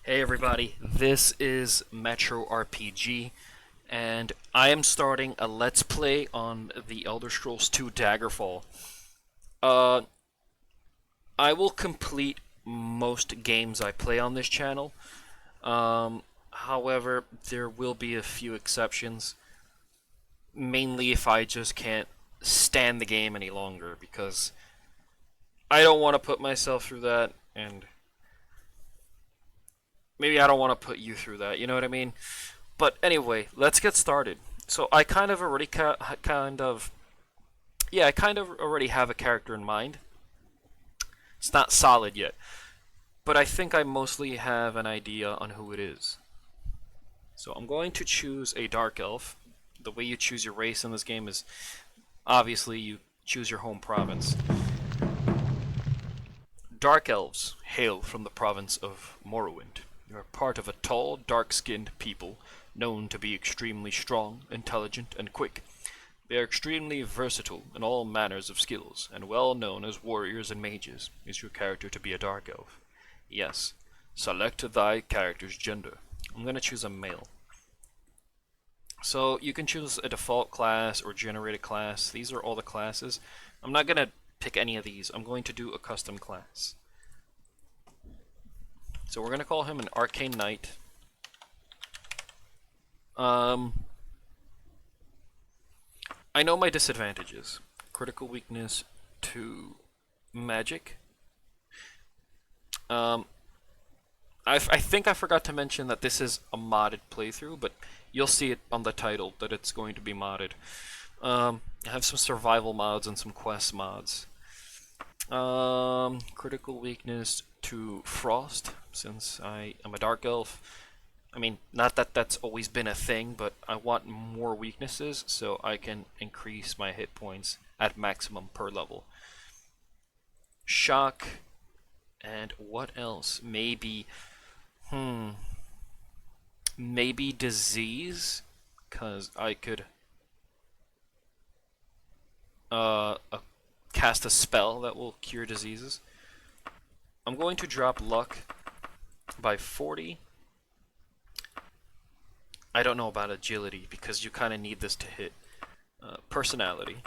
Hey everybody, this is Metro RPG, and I am starting a Let's Play on the Elder Scrolls 2 Daggerfall. Uh, I will complete most games I play on this channel. However, there will be a few exceptions, mainly if I just can't stand the game any longer, because I don't want to put myself through that, and maybe I don't want to put you through that, you know what I mean? But anyway, let's get started. So I kind of already already have a character in mind. It's not solid yet, but I think I mostly have an idea on who it is. So I'm going to choose a dark elf. The way you choose your race in this game is obviously you choose your home province. Dark elves hail from the province of Morrowind. They are part of a tall, dark-skinned people known to be extremely strong, intelligent, and quick. They are extremely versatile in all manners of skills, and well known as warriors and mages. Is your character to be a dark elf? Yes. Select thy character's gender. I'm going to choose a male. So you can choose a default class or generate a class. These are all the classes. I'm not going to pick any of these. I'm going to do a custom class. So we're going to call him an Arcane Knight. I know my disadvantages. Critical weakness to magic. I think I forgot to mention that this is a modded playthrough, but you'll see it on the title that it's going to be modded. I have some survival mods and some quest mods. Critical weakness to frost, since I am a dark elf. I mean, not that that's always been a thing, but I want more weaknesses so I can increase my hit points at maximum per level. Shock, and what else? Maybe disease, because I could cast a spell that will cure diseases. I'm going to drop luck by 40. I don't know about agility because you kind of need this to hit. Personality.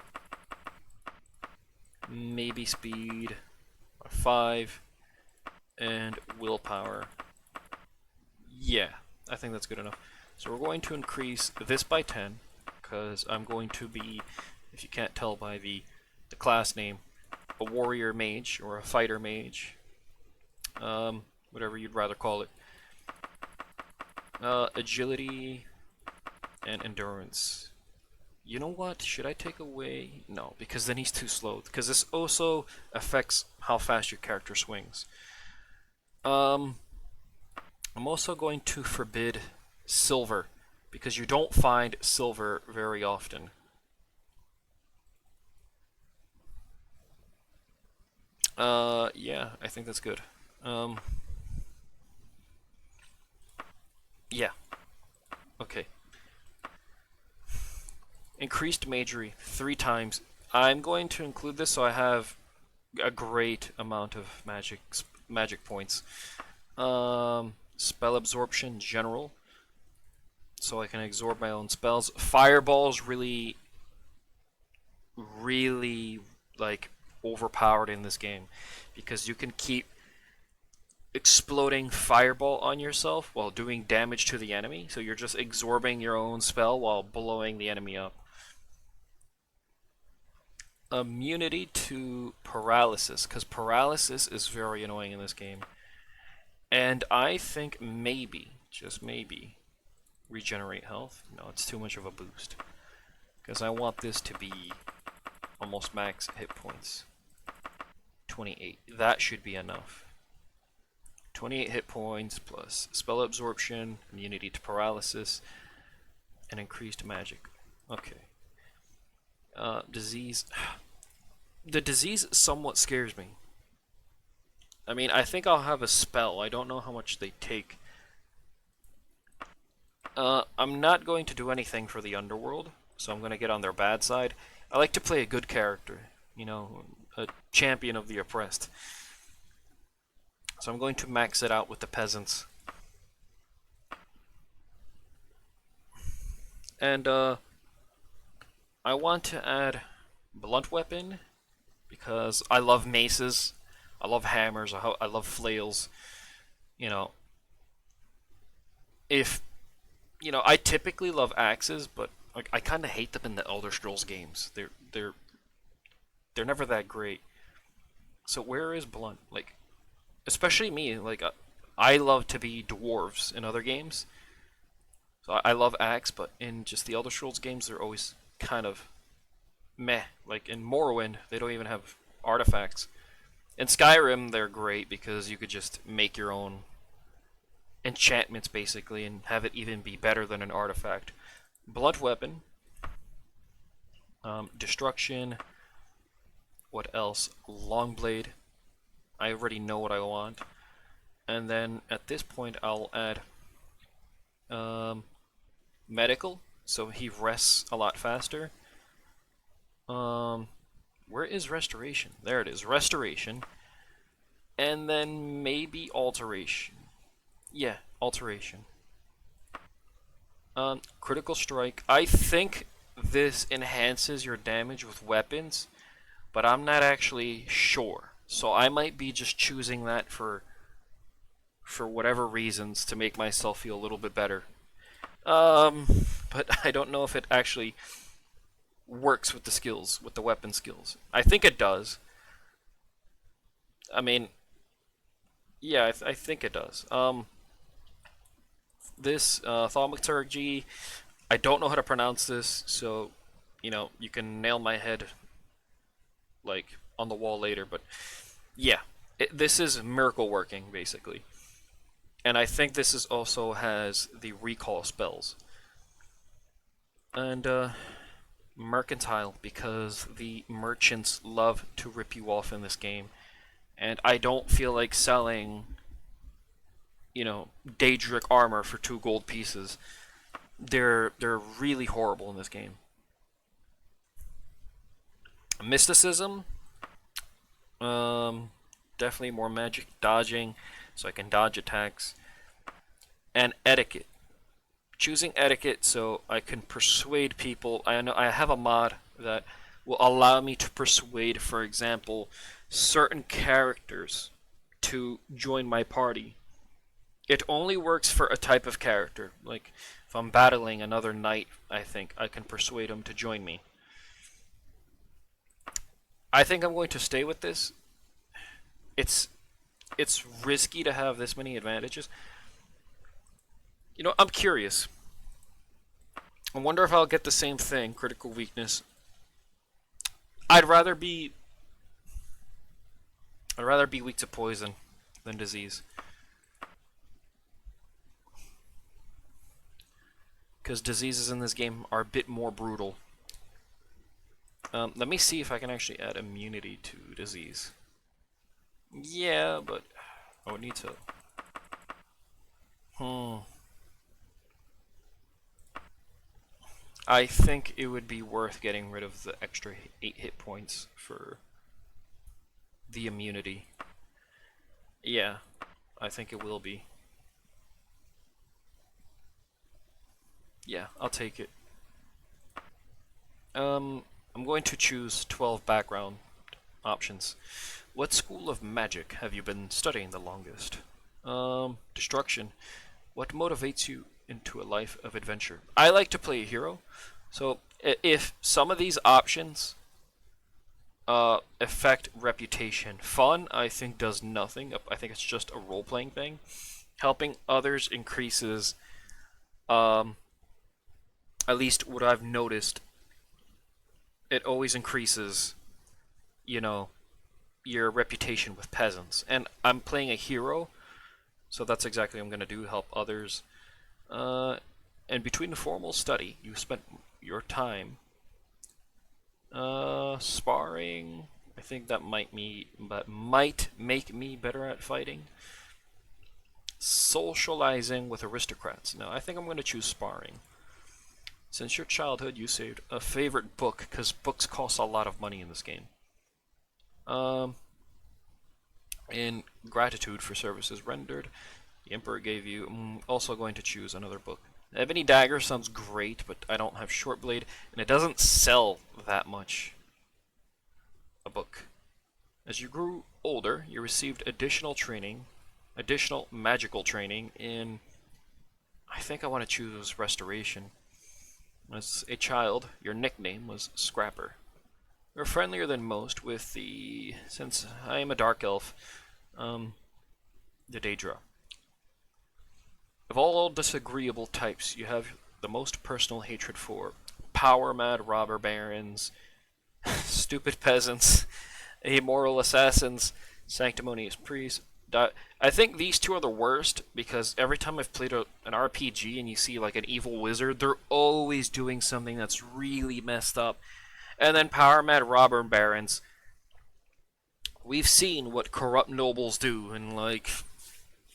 Maybe speed by 5. And willpower. Yeah, I think that's good enough. So we're going to increase this by 10 because I'm going to be, if you can't tell by the class name, a warrior mage or a fighter mage. Whatever you'd rather call it. Agility and endurance. You know what? Should I take away? No, because then he's too slow. Because this also affects how fast your character swings. I'm also going to forbid silver, because you don't find silver very often. Yeah, I think that's good. Yeah. Okay. Increased magery 3 times. I'm going to include this so I have a great amount of magic points. Spell absorption general, so I can absorb my own spells. Fireball's really like overpowered in this game because you can keep exploding fireball on yourself while doing damage to the enemy, so you're just absorbing your own spell while blowing the enemy up. Immunity to paralysis, because paralysis is very annoying in this game. And I think maybe, just maybe, regenerate health. No, it's too much of a boost. Because I want this to be almost max hit points. 28. That should be enough. 28 hit points plus spell absorption, immunity to paralysis, and increased magic. Okay. Disease. The disease somewhat scares me. I mean, I think I'll have a spell. I don't know how much they take. I'm not going to do anything for the underworld, so I'm going to get on their bad side. I like to play a good character, you know, a champion of the oppressed. So I'm going to max it out with the peasants. And I want to add blunt weapon because I love maces, I love hammers, I love flails. You know, if I typically love axes, but like I kind of hate them in the Elder Scrolls games. They're never that great. So where is blunt? Like, especially me. Like, I love to be dwarves in other games. So I love axe, but in just the Elder Scrolls games, they're always kind of meh. Like in Morrowind, they don't even have artifacts. In Skyrim, they're great because you could just make your own enchantments basically and have it even be better than an artifact. Blunt weapon, destruction. What else? Long blade. I already know what I want. And then at this point, I'll add medical, so he rests a lot faster. Where is restoration? There it is, restoration. And then maybe alteration. Yeah, alteration. Critical strike. I think this enhances your damage with weapons, but I'm not actually sure. So I might be just choosing that for whatever reasons to make myself feel a little bit better. But I don't know if it actually works with the skills, with the weapon skills. I think it does. I mean, yeah, I think it does. This thaumaturgy, I don't know how to pronounce this, so you can nail my head like on the wall later. But yeah, this is miracle working basically, and I think this is also has the recall spells and mercantile because the merchants love to rip you off in this game, and I don't feel like selling Daedric armor for 2 gold pieces. They're really horrible in this game. Mysticism, definitely more magic dodging, so I can dodge attacks, and etiquette. Choosing etiquette so I can persuade people. I know I have a mod that will allow me to persuade, for example, certain characters to join my party. It only works for a type of character. Like, if I'm battling another knight, I think I can persuade him to join me. I think I'm going to stay with this. It's it's risky to have this many advantages. I'm curious. I wonder if I'll get the same thing, critical weakness. I'd rather be I'd rather be weak to poison than disease. Because diseases in this game are a bit more brutal. Let me see if I can actually add immunity to disease. Yeah, but I would need to. I think it would be worth getting rid of the extra 8 hit points for the immunity. Yeah, I think it will be. Yeah, I'll take it. I'm going to choose 12 background options. What school of magic have you been studying the longest? Destruction. What motivates you into a life of adventure? I like to play a hero, so if some of these options affect reputation, fun I think does nothing. I think it's just a role-playing thing. Helping others increases, at least what I've noticed, it always increases, your reputation with peasants. And I'm playing a hero, so that's exactly what I'm going to do, help others. And between the formal study, you spent your time sparring. I think that might make me better at fighting. Socializing with aristocrats. No, I think I'm going to choose sparring. Since your childhood, you saved a favorite book, because books cost a lot of money in this game. In gratitude for services rendered, the Emperor gave you. Also going to choose another book. Ebony Dagger sounds great, but I don't have Short Blade, and it doesn't sell that much a book. As you grew older, you received additional training, additional magical training in. I think I want to choose Restoration. As a child, your nickname was Scrapper. You're friendlier than most with the. Since I am a Dark Elf, the Daedra. Of all disagreeable types, you have the most personal hatred for power-mad robber barons, stupid peasants, amoral assassins, sanctimonious priests. I think these two are the worst because every time I've played an RPG and you see like an evil wizard, they're always doing something that's really messed up. And then power mad robber barons. We've seen what corrupt nobles do in like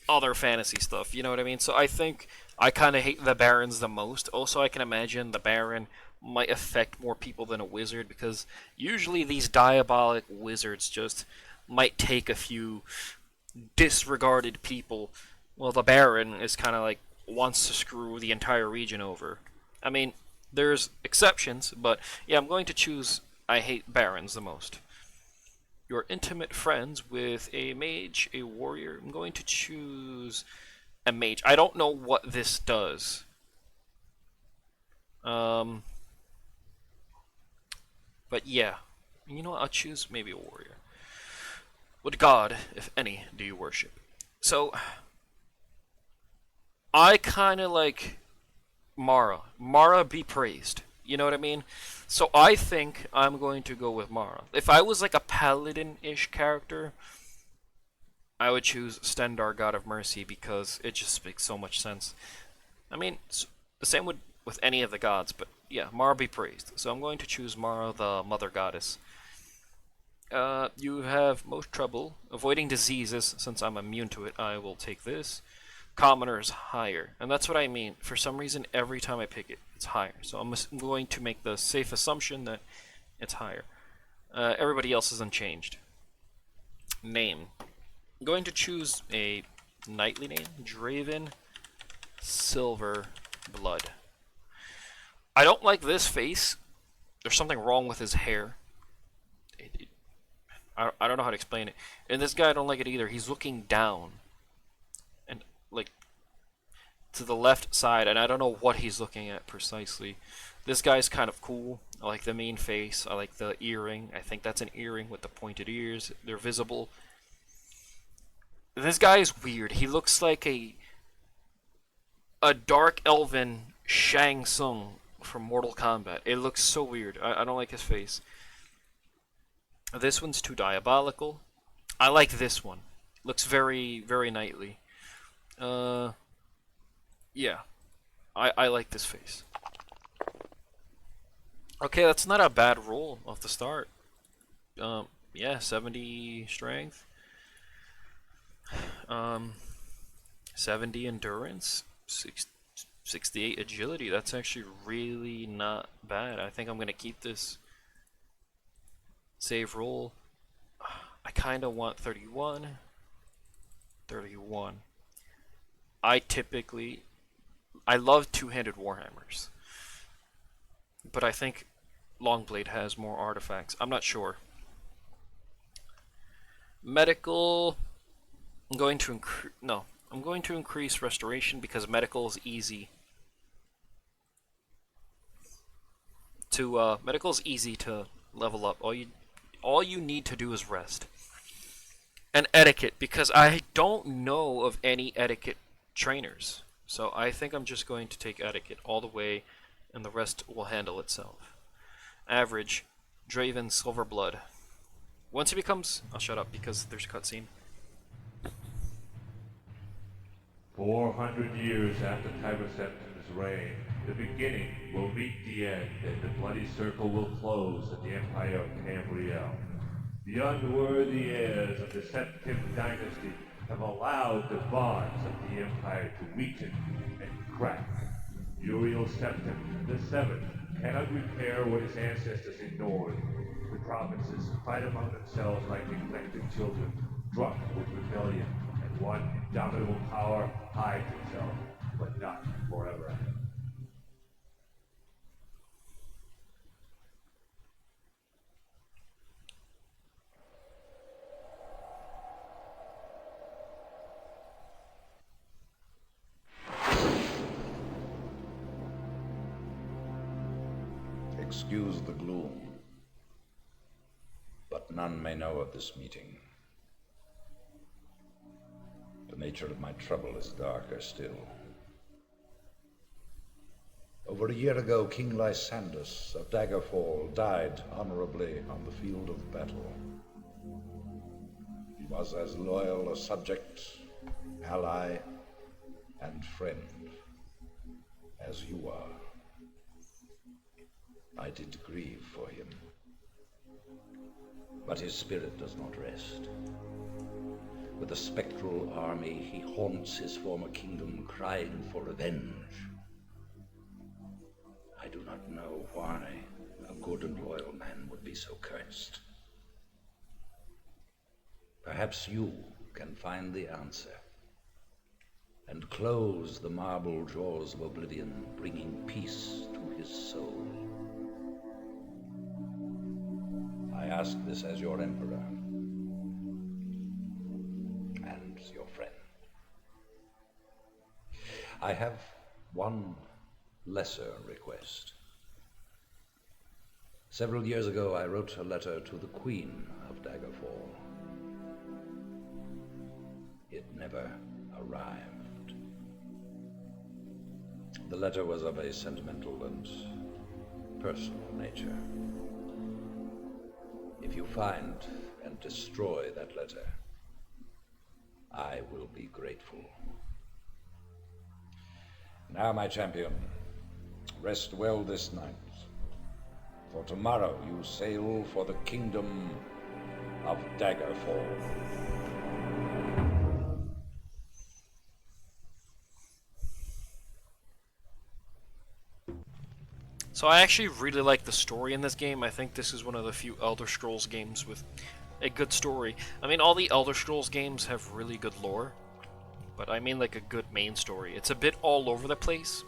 other fantasy stuff, you know what I mean? So I think I kind of hate the barons the most. Also, I can imagine the baron might affect more people than a wizard because usually these diabolic wizards just might take a few disregarded people. Well, the baron is kind of like wants to screw the entire region over. I mean, there's exceptions, but yeah, I'm going to choose I hate barons the most. You're intimate friends with a mage, a warrior. I'm going to choose a mage. I don't know what this does. But yeah. You know what? I'll choose maybe a warrior. What god, if any, do you worship? So, I kind of like Mara. Mara be praised. You know what I mean? So I think I'm going to go with Mara. If I was like a paladin-ish character, I would choose Stendar, God of Mercy, because it just makes so much sense. I mean, the same would with any of the gods, but yeah, Mara be praised. So I'm going to choose Mara, the Mother Goddess. You have most trouble avoiding diseases. Since I'm immune to it, I will take this. Commoner is higher, and that's what I mean. For some reason, every time I pick it, it's higher. So I'm going to make the safe assumption that it's higher. Everybody else is unchanged. Name. I'm going to choose a knightly name, Draven Silverblood. I don't like this face. There's something wrong with his hair. I don't know how to explain it. And this guy, I don't like it either. He's looking down. And, like, to the left side, and I don't know what he's looking at precisely. This guy's kind of cool. I like the main face. I like the earring. I think that's an earring with the pointed ears. They're visible. This guy is weird. He looks like a dark elven Shang Tsung from Mortal Kombat. It looks so weird. I don't like his face. This one's too diabolical. I like this one. Looks very, very knightly. Yeah. I like this face. Okay, that's not a bad roll off the start. Yeah, 70 strength. 70 endurance. 68 agility. That's actually really not bad. I think I'm going to keep this. Save roll. I kind of want 31. 31. I love two-handed warhammers. But I think Longblade has more artifacts. I'm not sure. Medical. I'm going to increase restoration because medical is easy. Medical is easy to level up. All you need to do is rest. And etiquette, because I don't know of any etiquette trainers. So I think I'm just going to take etiquette all the way, and the rest will handle itself. Average, Draven Silverblood. Once he becomes... I'll shut up because there's a cutscene. 400 years after Tiber Septim's reign, the beginning will meet the end, and the bloody circle will close at the Empire of Tamriel. The unworthy heirs of the Septim dynasty have allowed the bonds of the Empire to weaken and crack. Uriel Septim VII cannot repair what his ancestors ignored. The provinces fight among themselves like neglected children, drunk with rebellion, and one indomitable power hides itself, but not forever. excuse the gloom, but none may know of this meeting. The nature of my trouble is darker still. Over a year ago, King Lysandus of Daggerfall died honorably on the field of battle. He was as loyal a subject, ally, and friend as you are. I did grieve for him, but his spirit does not rest. With a spectral army, he haunts his former kingdom, crying for revenge. I do not know why a good and loyal man would be so cursed. Perhaps you can find the answer and close the marble jaws of oblivion, bringing peace to his soul. I ask this as your emperor and your friend. I have one lesser request. Several years ago, I wrote a letter to the Queen of Daggerfall. It never arrived. The letter was of a sentimental and personal nature. If you find and destroy that letter, I will be grateful. Now, my champion, rest well this night, for tomorrow you sail for the kingdom of Daggerfall. So I actually really like the story in this game. I think this is one of the few Elder Scrolls games with a good story. I mean, all the Elder Scrolls games have really good lore, but I mean like a good main story. It's a bit all over the place,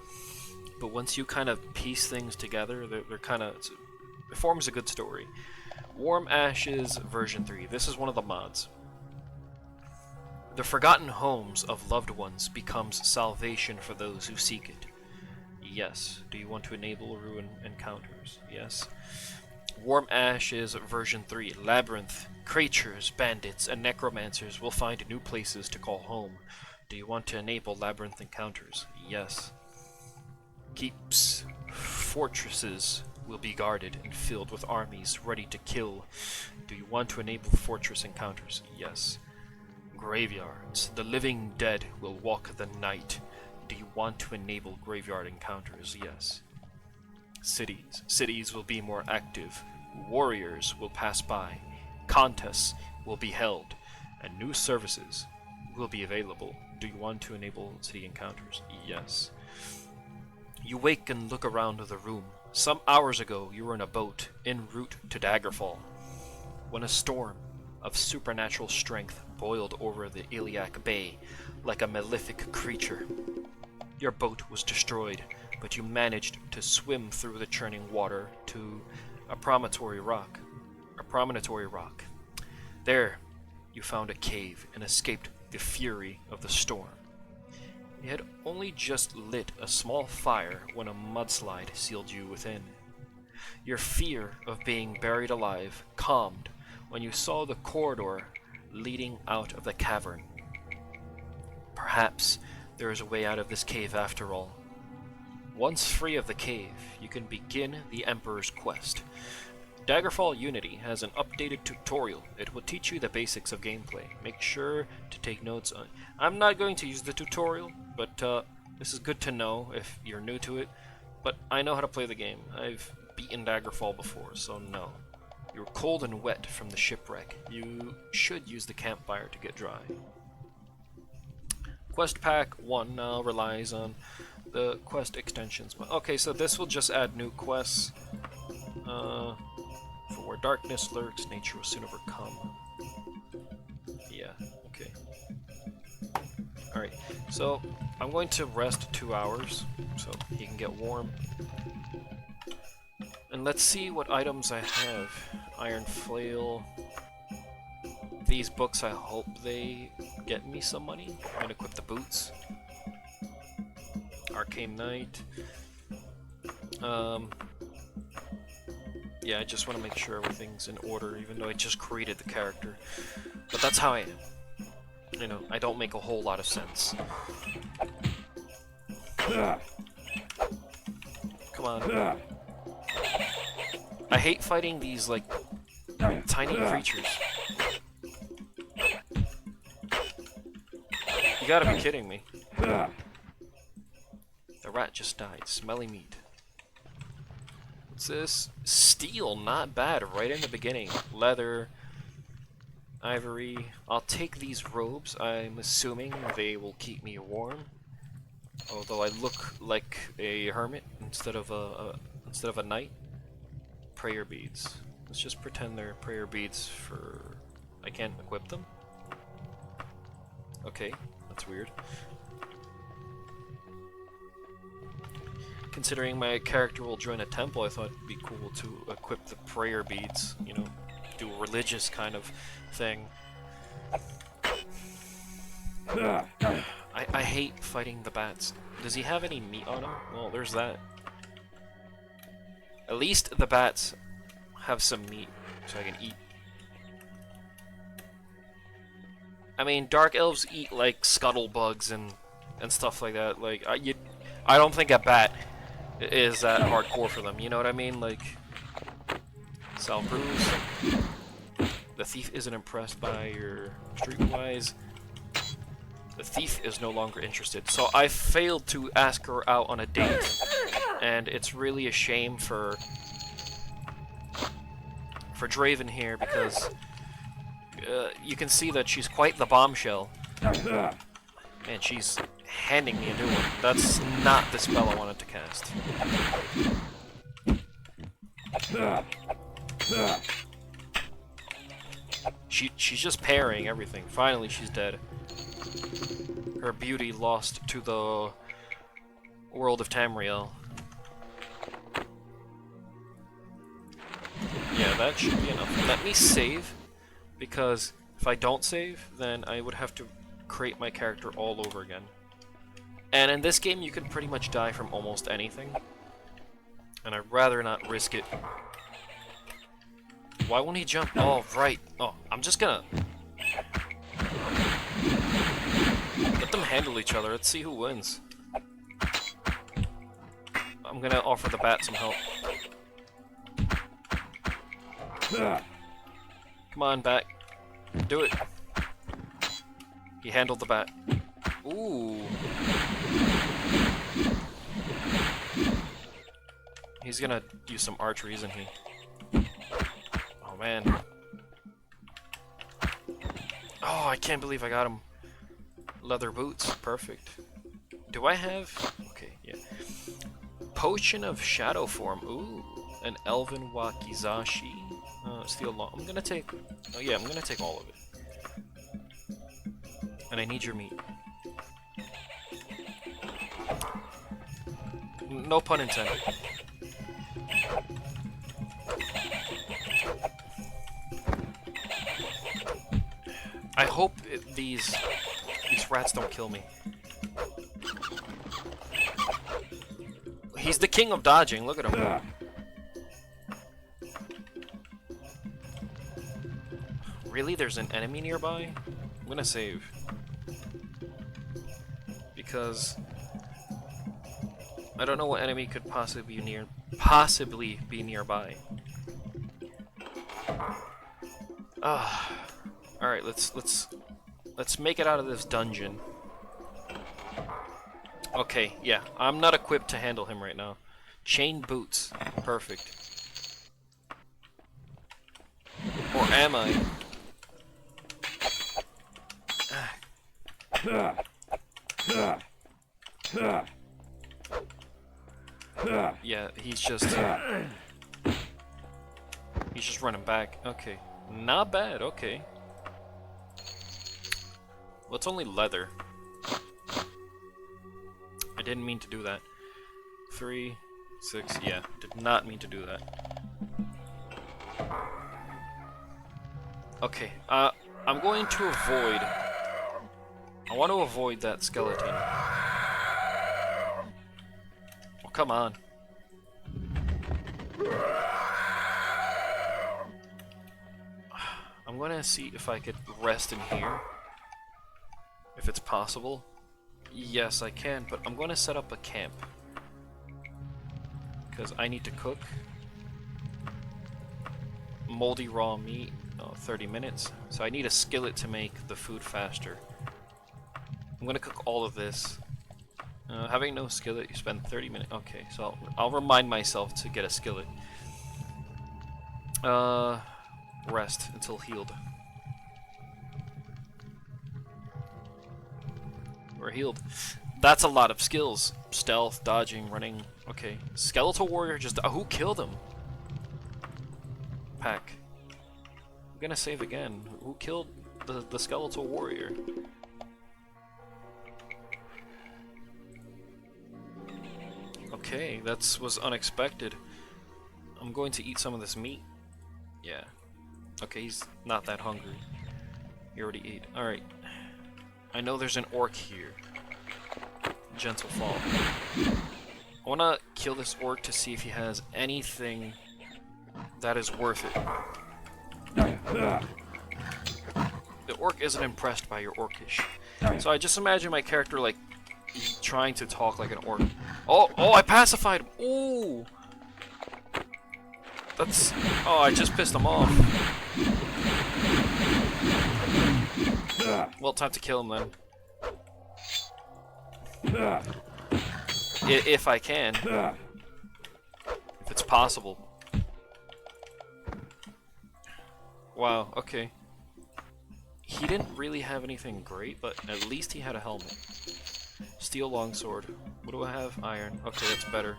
but once you kind of piece things together, they're kind of, it forms a good story. Warm Ashes version 3. This is one of the mods. The forgotten homes of loved ones becomes salvation for those who seek it. Yes. Do you want to enable ruin encounters? Yes. Warm Ashes version 3. Labyrinth, creatures, bandits, and necromancers will find new places to call home. Do you want to enable labyrinth encounters? Yes. Keeps, fortresses will be guarded and filled with armies ready to kill. Do you want to enable fortress encounters? Yes. Graveyards, the living dead will walk the night. Do you want to enable graveyard encounters? Yes. Cities will be more active. Warriors will pass by. Contests will be held. And new services will be available. Do you want to enable city encounters? Yes. You wake and look around the room. Some hours ago, you were in a boat en route to Daggerfall, when a storm of supernatural strength boiled over the Iliac Bay like a malefic creature. Your boat was destroyed, but you managed to swim through the churning water to a promontory rock. There, you found a cave and escaped the fury of the storm. You had only just lit a small fire when a mudslide sealed you within. Your fear of being buried alive calmed when you saw the corridor leading out of the cavern. Perhaps there is a way out of this cave after all. Once free of the cave, you can begin the Emperor's quest. Daggerfall Unity has an updated tutorial. It will teach you the basics of gameplay. Make sure to take notes on. I'm not going to use the tutorial, but this is good to know if you're new to it. But I know how to play the game. I've beaten Daggerfall before, so no. You're cold and wet from the shipwreck. You should use the campfire to get dry. Quest Pack 1 now relies on the quest extensions. Okay, so this will just add new quests. For where darkness lurks, nature will soon overcome. Yeah, okay. Alright, so I'm going to rest 2 hours so he can get warm. And let's see what items I have. Iron Flail. These books, I hope they get me some money. I'm gonna equip the boots. Arcane Knight. Yeah, I just want to make sure everything's in order, even though I just created the character. But that's how I am. You know, I don't make a whole lot of sense. Come on. I hate fighting these, like, tiny creatures. You gotta be kidding me. The rat just died. Smelly meat. What's this? Steel, not bad, right in the beginning. Leather, ivory. I'll take these robes. I'm assuming they will keep me warm. Although I look like a hermit instead of a knight. Prayer beads. Let's just pretend they're prayer beads for... I can't equip them? Okay, that's weird. Considering my character will join a temple, I thought it'd be cool to equip the prayer beads, you know, do a religious kind of thing. I hate fighting the bats. Does he have any meat on him? Well, there's that. At least the bats have some meat, so I can eat. I mean, dark elves eat, like, scuttlebugs and stuff like that. Like, I don't think a bat is that hardcore for them, you know what I mean? Like, Sal Bruce, the thief isn't impressed by your streetwise. The thief is no longer interested. So I failed to ask her out on a date, and it's really a shame for Draven here, because you can see that she's quite the bombshell. And she's handing me a new one. That's not the spell I wanted to cast. She's just parrying everything. Finally, she's dead. Her beauty lost to the world of Tamriel. Yeah, that should be enough. Let me save, because if I don't save, then I would have to create my character all over again. And in this game, you can pretty much die from almost anything. And I'd rather not risk it. Why won't he jump? Oh, right. Oh, I'm just gonna... let them handle each other. Let's see who wins. I'm gonna offer the bat some help. Come on, bat. Do it. He handled the bat. Ooh. He's gonna use some archery, isn't he? Oh, man. Oh, I can't believe I got him. Leather boots. Perfect. Do I have... okay, yeah. Potion of Shadow Form. Ooh. An Elven Wakizashi. Steel Long. I'm gonna take... oh, yeah, I'm gonna take all of it. And I need your meat. No pun intended. I hope these rats don't kill me. He's the king of dodging, look at him. Really? There's an enemy nearby? I'm gonna save. Because I don't know what enemy could possibly be nearby. Alright, let's make it out of this dungeon. Okay, yeah, I'm not equipped to handle him right now. Chain boots. Perfect. Or am I? Yeah, he's just running back. Okay. Not bad, okay. Well, it's only leather. I didn't mean to do that. 3, 6, yeah, did not mean to do that. Okay, I'm going to avoid... I want to avoid that skeleton. Oh, come on. I'm gonna see if I could rest in here. If it's possible. Yes, I can, but I'm gonna set up a camp. Because I need to cook. Moldy raw meat, 30 minutes. So I need a skillet to make the food faster. I'm gonna cook all of this. Having no skillet, you spend 30 minutes. Okay, so I'll remind myself to get a skillet. Rest until healed. We're healed. That's a lot of skills. Stealth, dodging, running. Okay. Skeletal warrior just... who killed him? Pack. I'm gonna save again. Who killed the skeletal warrior? Okay, that was unexpected. I'm going to eat some of this meat. Yeah. Okay, he's not that hungry. He already ate. Alright. I know there's an orc here. Gentle fall. I wanna kill this orc to see if he has anything that is worth it. The orc isn't impressed by your orcish. So I just imagine my character like trying to talk like an orc. Oh, I pacified him. Ooh. That's... oh, I just pissed him off. Well, time to kill him then. If I can. If it's possible. Wow, okay. He didn't really have anything great, but at least he had a helmet. Steel longsword. What do I have? Iron. Okay, that's better.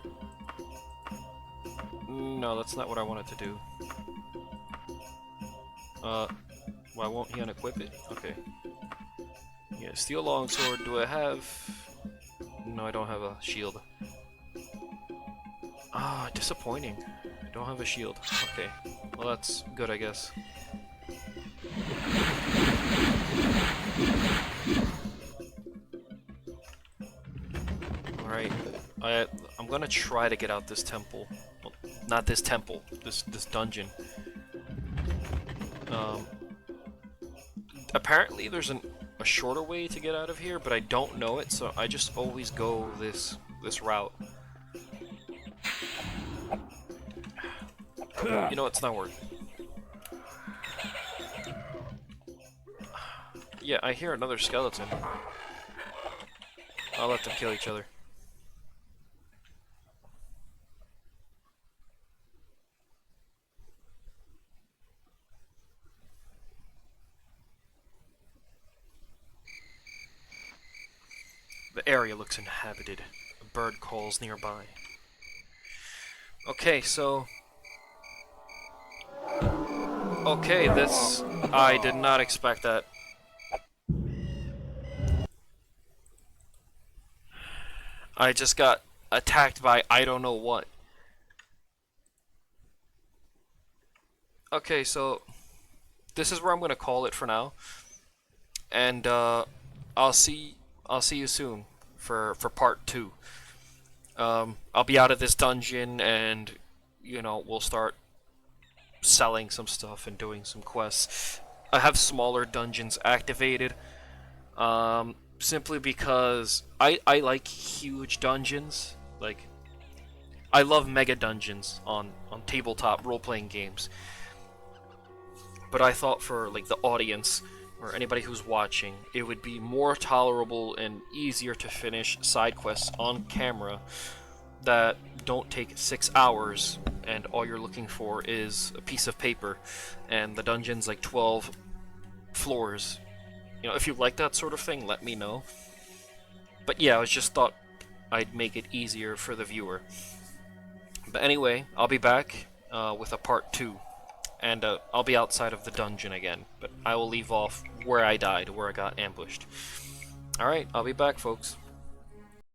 No, that's not what I wanted to do. Why won't he unequip it? Okay. Yeah, steel longsword. Do I have... no, I don't have a shield. Ah, disappointing. I don't have a shield. Okay. Well, that's good, I guess. Alright. I'm gonna try to get out this temple. Well, not this temple. This dungeon. Apparently there's a shorter way to get out of here, but I don't know it, so I just always go this route. You know, it's not working. Yeah, I hear another skeleton. I'll let them kill each other. The area looks inhabited. A bird calls nearby. Okay, so... okay, this... I did not expect that. I just got attacked by I don't know what. Okay, so... this is where I'm gonna call it for now. And, I'll see you soon for part 2. I'll be out of this dungeon and, you know, we'll start selling some stuff and doing some quests. I have smaller dungeons activated, simply because I like huge dungeons. Like, I love mega dungeons on tabletop role-playing games. But I thought for, like, the audience, or anybody who's watching, it would be more tolerable and easier to finish side quests on camera that don't take 6 hours and all you're looking for is a piece of paper and the dungeon's like 12 floors. You know, if you like that sort of thing, let me know. But yeah, I just thought I'd make it easier for the viewer. But anyway, I'll be back with a part 2. And I'll be outside of the dungeon again, but I will leave off where I died, where I got ambushed. Alright, I'll be back, folks.